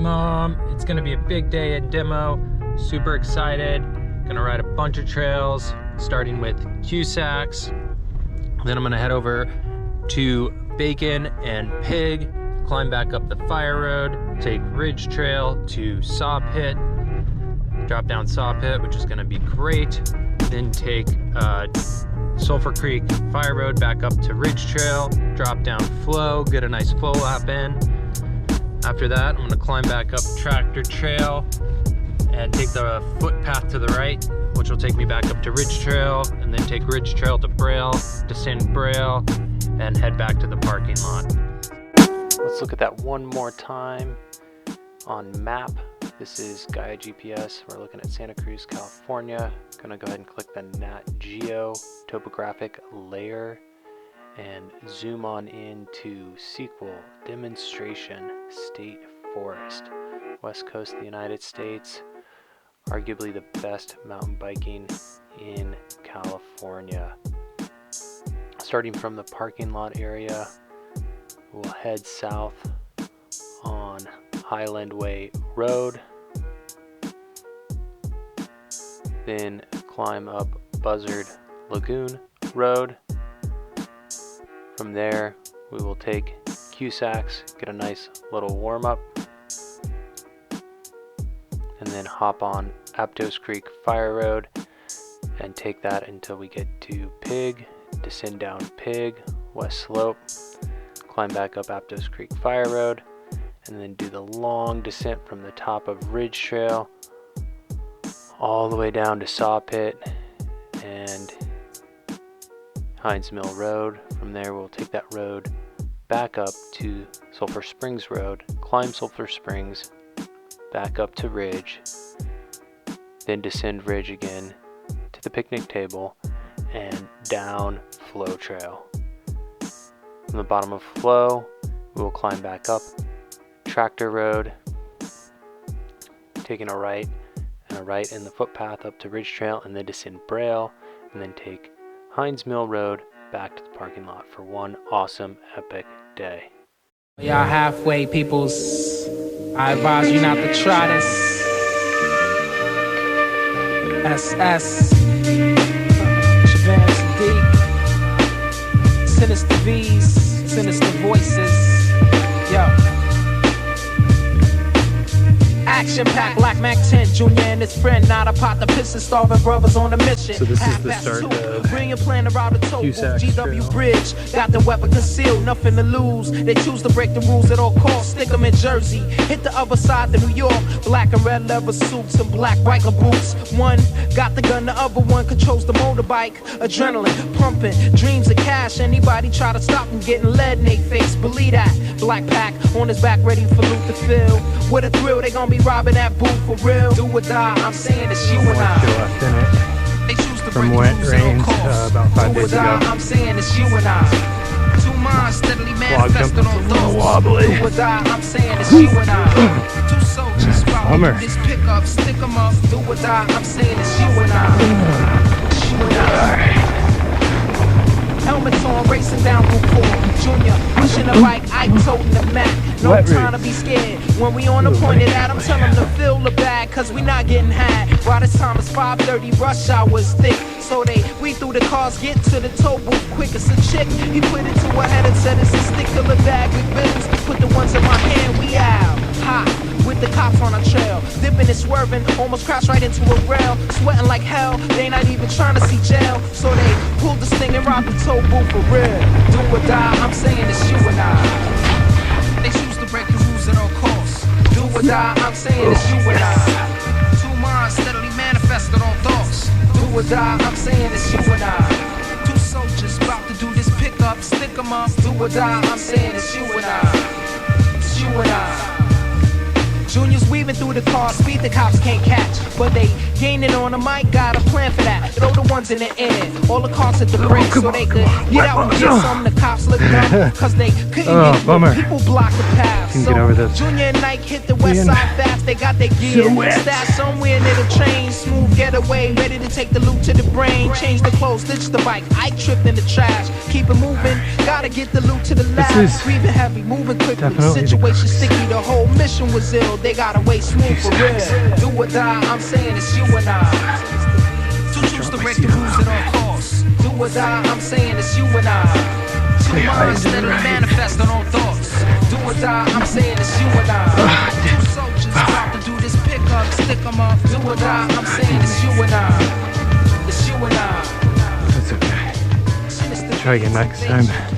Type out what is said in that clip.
Mom, it's gonna be a big day at demo. Super excited. Gonna ride a bunch of trails, starting with Cusacks. Then I'm gonna head over to Bacon and Pig, climb back up the Fire Road, take Ridge Trail to Saw Pit, drop down Saw Pit, which is gonna be great. Then take Sulphur Creek Fire Road back up to Ridge Trail, drop down Flow, get a nice flow lap in. After that, I'm gonna climb back up Tractor Trail and take the footpath to the right, which will take me back up to Ridge Trail, and then take Ridge Trail to Braille, descend Braille, and head back to the parking lot. Let's look at that one more time on map. This is GAIA GPS. We're looking at Santa Cruz, California. Gonna go ahead and click the Nat Geo topographic layer and zoom on into Sequal Demonstration State Forest, west coast of the United States. Arguably the best mountain biking in California. Starting from the parking lot area, we'll head south on Highland Way Road, then climb up Buzzard Lagoon Road. From there, we will take Cusacks, get a nice little warm-up, and then hop on Aptos Creek Fire Road and take that until we get to Pig, descend down Pig, west slope, climb back up Aptos Creek Fire Road, and then do the long descent from the top of Ridge Trail all the way down to Saw Pit and Hines Mill Road. From there, we'll take that road back up to Sulphur Springs Road, climb Sulphur Springs, back up to Ridge, then descend Ridge again to the picnic table and down Flow Trail. From the bottom of Flow, we will climb back up Tractor Road, taking a right and a right in the footpath up to Ridge Trail, and then descend Braille, and then take Hines Mill Road back to the parking lot for one awesome epic day. Y'all halfway peoples, I advise you not to try this. SS Shabazz D, sinister V's, sinister voices. Yo, action-packed Black Mac 10, Junior and his friend, not a pot to piss and starving brothers on a mission. So this is the start of bring a plan around the toll Cusacks GW Trail. Bridge, got the weapon concealed, nothing to lose. They choose to break the rules at all costs, stick them in Jersey. Hit the other side to New York, black and red leather suits and black biker boots. One got the gun, the other one controls the motorbike. Adrenaline pumping, dreams of cash. Anybody try to stop them getting lead in they face, believe that. Black pack on his back, ready for loot to fill. With a thrill, they gonna be robbing that booth for real. Do or die, I'm saying it's you and I. Left in it. They choose to From break wet the rules at all rains, costs. about 5 Do or days die, ago. I'm saying it's you and I. Two minds steadily manifested on thoughts. wobbly. Do or die, I'm saying it's you and I. Two soldiers Bummer. about this pickup, stick 'em up. Do or die, I'm saying it's you and I. It's you and I. Helmets on, racing down Route 4. Junior, pushing the bike, Ike toting the Mac. No Wet time to be scared. When we on the point of that, I'm telling them to fill the bag, cause we not getting had. By this time it's 5:30, rush hour is thick. So they weed through the cars, get to the toll booth quick. It's a chick, he put it to her head and said it's a stick to the bag with bills. Put the ones in my hand, we out. Hot, with the cops on our trail. Dipping and swerving, almost crashed right into a rail. Sweating like hell, they not even trying to see jail. So they pulled this thing and robbed the toll booth for real. Do or die, I'm saying it's you and I. They choose to break the rules at all costs. Do or die, I'm saying it's you and I. Two minds steadily manifested on thoughts. Do or die, I'm saying it's you and I. Two soldiers about to do this pickup, stick 'em up. Do or die, I'm saying it's you and I. It's you and I. Junior's weaving through the car, speed the cops can't catch, but they Gaining on them, I got a plan for that. Throw the ones in the air, all the cars at the brake, so they could get out and get some. The cops looked up, cause they couldn't get bummer. people block the path. Can get over this. Junior and Nike hit the west side fast, they got their gear. Stashed somewhere near the train, smooth getaway, ready to take the loot to the brain. Change the clothes, ditch the bike, I tripped in the trash. Keep it moving, gotta get the loot to the lab. Breathing heavy, moving quickly, situation sticky, the whole mission was ill. They gotta wait smooth for real. Do or die, I'm saying it's you and I. Two truths to break the rules at all costs. Do or die, I'm saying it's you and I. Two minds steadily manifest on all thoughts. Do or die, I'm saying it's you and I. Two soldiers about to do this pickup, stick 'em up. Do or die, I'm saying it's you and I. It's you and I. That's okay. Try again next time.